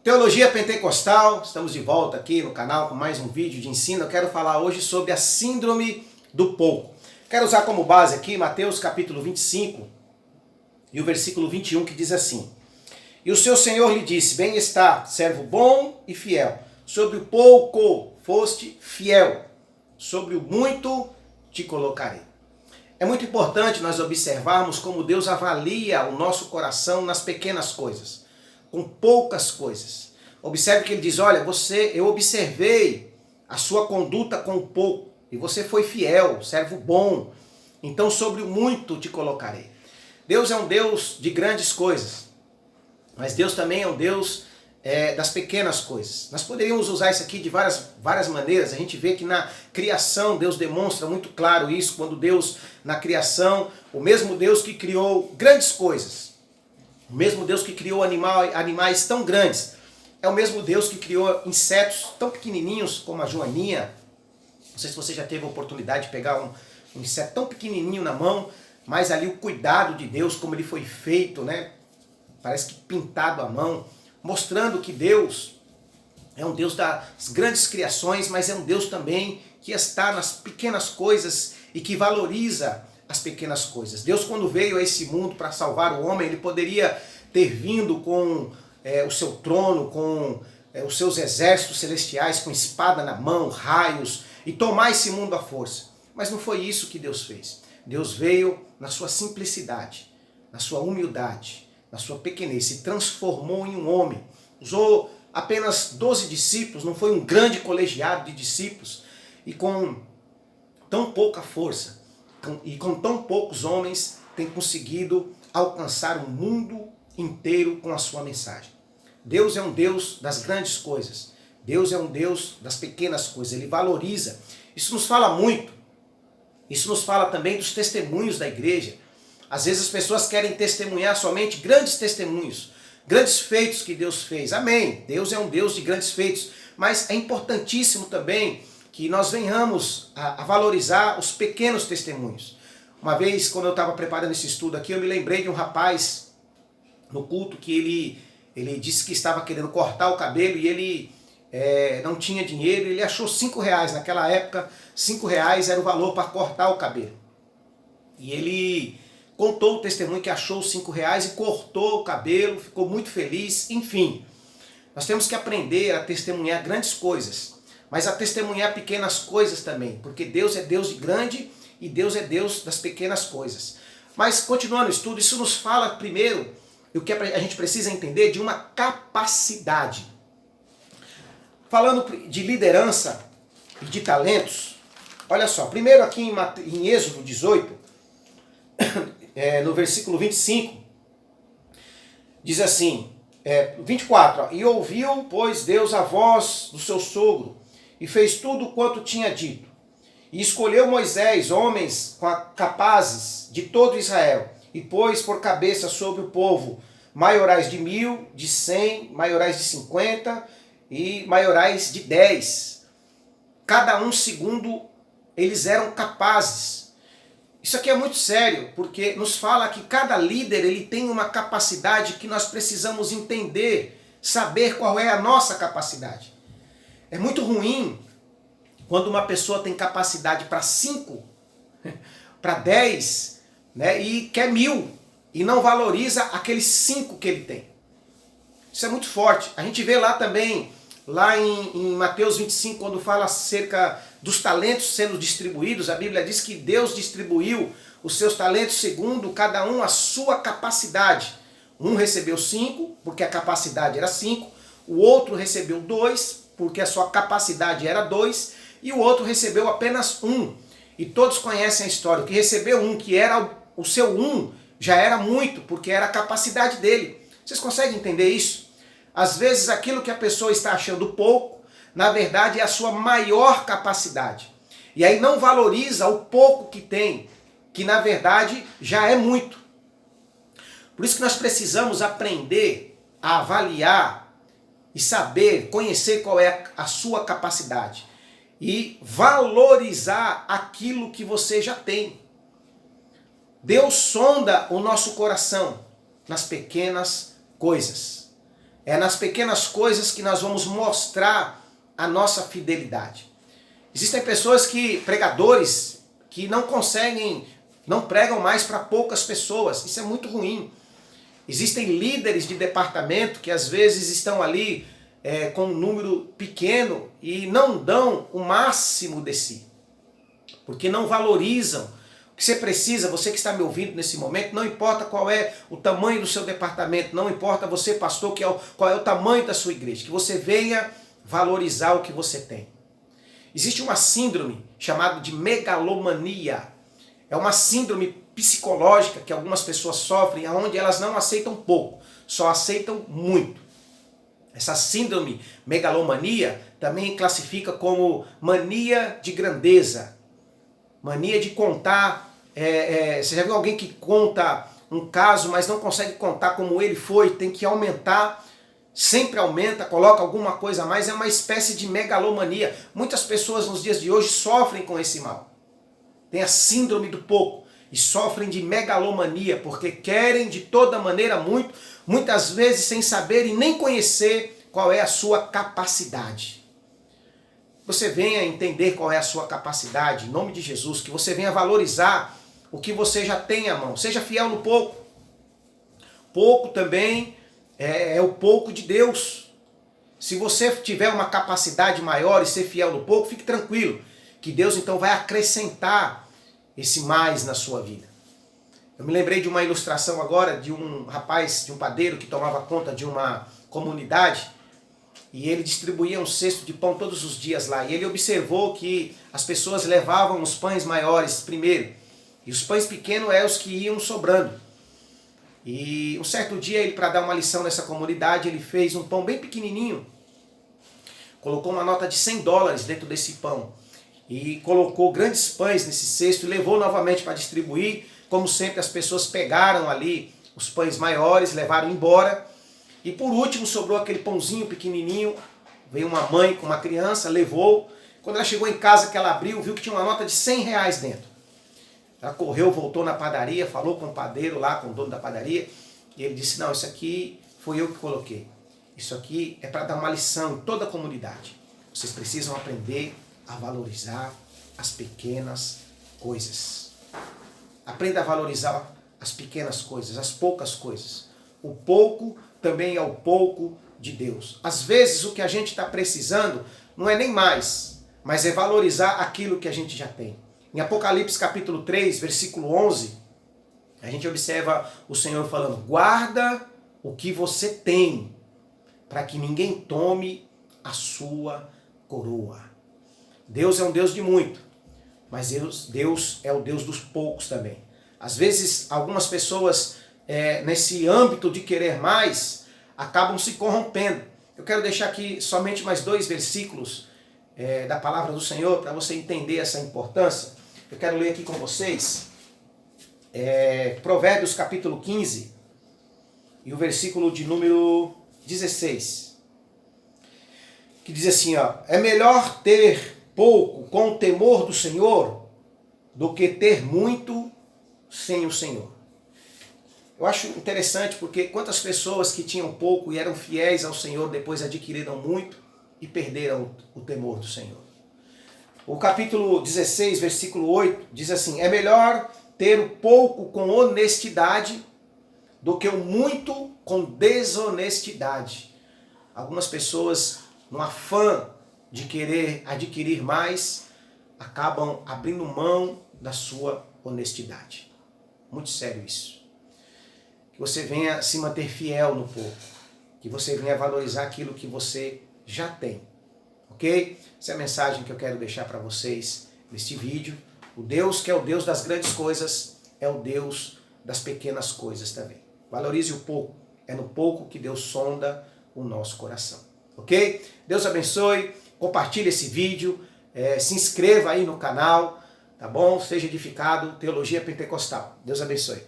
Teologia Pentecostal, estamos de volta aqui no canal com mais um vídeo de ensino. Eu quero falar hoje sobre a síndrome do pouco. Quero usar como base aqui Mateus capítulo 25 e o versículo 21 que diz assim: E o seu Senhor lhe disse, bem está, servo bom e fiel, sobre o pouco foste fiel, sobre o muito te colocarei. É muito importante nós observarmos como Deus avalia o nosso coração nas pequenas coisas, com poucas coisas. Observe que ele diz, olha, eu observei a sua conduta com o pouco, e você foi fiel, servo bom, então sobre o muito te colocarei. Deus é um Deus de grandes coisas, mas Deus também é um Deus das pequenas coisas. Nós poderíamos usar isso aqui de várias maneiras. A gente vê que na criação Deus demonstra muito claro isso, quando Deus, na criação, o mesmo Deus que criou grandes coisas, o mesmo Deus que criou animais tão grandes, é o mesmo Deus que criou insetos tão pequenininhos como a joaninha. Não sei se você já teve a oportunidade de pegar um inseto tão pequenininho na mão, mas ali o cuidado de Deus, como ele foi feito, né? Parece que pintado à mão, mostrando que Deus é um Deus das grandes criações, mas é um Deus também que está nas pequenas coisas e que valoriza as pequenas coisas. Deus, quando veio a esse mundo para salvar o homem, ele poderia ter vindo com o seu trono, com os seus exércitos celestiais, com espada na mão, raios, e tomar esse mundo à força. Mas não foi isso que Deus fez. Deus veio na sua simplicidade, na sua humildade, na sua pequenez, se transformou em um homem. Usou apenas 12 discípulos, não foi um grande colegiado de discípulos, e com tão pouca força, e com tão poucos homens, tem conseguido alcançar o mundo inteiro com a sua mensagem. Deus é um Deus das grandes coisas. Deus é um Deus das pequenas coisas. Ele valoriza. Isso nos fala muito. Isso nos fala também dos testemunhos da igreja. Às vezes as pessoas querem testemunhar somente grandes testemunhos, grandes feitos que Deus fez. Amém. Deus é um Deus de grandes feitos. Mas é importantíssimo também que nós venhamos a valorizar os pequenos testemunhos. Uma vez, quando eu estava preparando esse estudo aqui, eu me lembrei de um rapaz no culto que ele disse que estava querendo cortar o cabelo e ele não tinha dinheiro. Ele achou R$5. Naquela época, R$5 era o valor para cortar o cabelo. E ele contou o testemunho que achou os R$5 e cortou o cabelo, ficou muito feliz. Enfim, nós temos que aprender a testemunhar grandes coisas, mas a testemunhar pequenas coisas também, porque Deus é Deus de grande e Deus é Deus das pequenas coisas. Mas continuando o estudo, isso nos fala primeiro, o que a gente precisa entender, de uma capacidade. Falando de liderança e de talentos, olha só, primeiro aqui em Êxodo 18, no versículo 25, diz assim, 24, ó, e ouviu, pois, Deus a voz do seu sogro, e fez tudo quanto tinha dito. E escolheu Moisés homens capazes de todo Israel, e pôs por cabeça sobre o povo maiorais de 1000, de 100, maiorais de 50 e maiorais de 10. Cada um segundo eles eram capazes. Isso aqui é muito sério, porque nos fala que cada líder ele tem uma capacidade que nós precisamos entender, saber qual é a nossa capacidade. É muito ruim quando uma pessoa tem capacidade para 5, para 10, né, e quer 1000, e não valoriza aqueles 5 que ele tem. Isso é muito forte. A gente vê lá também, lá em Mateus 25, quando fala acerca dos talentos sendo distribuídos, a Bíblia diz que Deus distribuiu os seus talentos segundo cada um a sua capacidade. Um recebeu 5, porque a capacidade era 5, o outro recebeu 2, porque a sua capacidade era 2, e o outro recebeu apenas 1. E todos conhecem a história, o que recebeu 1, que era o seu 1, já era muito, porque era a capacidade dele. Vocês conseguem entender isso? Às vezes aquilo que a pessoa está achando pouco, na verdade é a sua maior capacidade. E aí não valoriza o pouco que tem, que na verdade já é muito. Por isso que nós precisamos aprender a avaliar e saber, conhecer qual é a sua capacidade. E valorizar aquilo que você já tem. Deus sonda o nosso coração nas pequenas coisas. É nas pequenas coisas que nós vamos mostrar a nossa fidelidade. Existem pessoas pregadores, que não conseguem, não pregam mais para poucas pessoas. Isso é muito ruim. Existem líderes de departamento que às vezes estão ali com um número pequeno e não dão o máximo de si. Porque não valorizam o que você precisa, você que está me ouvindo nesse momento, não importa qual é o tamanho do seu departamento, não importa você, pastor, qual é o tamanho da sua igreja, que você venha valorizar o que você tem. Existe uma síndrome chamada de megalomania. É uma síndrome psicológica que algumas pessoas sofrem, onde elas não aceitam pouco, só aceitam muito. Essa síndrome megalomania também classifica como mania de grandeza, mania de contar. Você já viu alguém que conta um caso, mas não consegue contar como ele foi, tem que aumentar, sempre aumenta, coloca alguma coisa a mais, é uma espécie de megalomania. Muitas pessoas nos dias de hoje sofrem com esse mal. Tem a síndrome do pouco e sofrem de megalomania, porque querem de toda maneira muito, muitas vezes sem saber e nem conhecer qual é a sua capacidade. Você venha entender qual é a sua capacidade, em nome de Jesus, que você venha valorizar o que você já tem à mão. Seja fiel no pouco. Pouco também é o pouco de Deus. Se você tiver uma capacidade maior e ser fiel no pouco, fique tranquilo, que Deus então vai acrescentar esse mais na sua vida. Eu me lembrei de uma ilustração agora de um rapaz, de um padeiro que tomava conta de uma comunidade e ele distribuía um cesto de pão todos os dias lá. E ele observou que as pessoas levavam os pães maiores primeiro e os pães pequenos eram os que iam sobrando. E um certo dia, ele, para dar uma lição nessa comunidade, ele fez um pão bem pequenininho, colocou uma nota de $100 dentro desse pão e colocou grandes pães nesse cesto e levou novamente para distribuir. Como sempre, as pessoas pegaram ali os pães maiores, levaram embora e por último sobrou aquele pãozinho pequenininho. Veio uma mãe com uma criança, levou. Quando ela chegou em casa, que ela abriu, viu que tinha uma nota de R$100 dentro. Ela correu, voltou na padaria, falou com o padeiro lá, com o dono da padaria, e ele disse, não, isso aqui foi eu que coloquei. Isso aqui é para dar uma lição em toda a comunidade. Vocês precisam aprender a valorizar as pequenas coisas. Aprenda a valorizar as pequenas coisas, as poucas coisas. O pouco também é o pouco de Deus. Às vezes o que a gente está precisando não é nem mais, mas é valorizar aquilo que a gente já tem. Em Apocalipse capítulo 3, versículo 11, a gente observa o Senhor falando, guarda o que você tem, para que ninguém tome a sua coroa. Deus é um Deus de muito, mas Deus é o Deus dos poucos também. Às vezes, algumas pessoas, nesse âmbito de querer mais, acabam se corrompendo. Eu quero deixar aqui somente mais 2 versículos da palavra do Senhor, para você entender essa importância. Eu quero ler aqui com vocês Provérbios capítulo 15 e o versículo de número 16. Que diz assim, ó, é melhor ter pouco com o temor do Senhor do que ter muito sem o Senhor. Eu acho interessante porque quantas pessoas que tinham pouco e eram fiéis ao Senhor depois adquiriram muito e perderam o temor do Senhor. O capítulo 16, versículo 8, diz assim, é melhor ter o pouco com honestidade do que o muito com desonestidade. Algumas pessoas, no afã de querer adquirir mais, acabam abrindo mão da sua honestidade. Muito sério isso. Que você venha se manter fiel no pouco. Que você venha valorizar aquilo que você já tem. Ok? Essa é a mensagem que eu quero deixar para vocês neste vídeo. O Deus que é o Deus das grandes coisas é o Deus das pequenas coisas também. Valorize o pouco. É no pouco que Deus sonda o nosso coração. Ok? Deus abençoe. Compartilhe esse vídeo. Se inscreva aí no canal. Tá bom? Seja edificado. Teologia Pentecostal. Deus abençoe.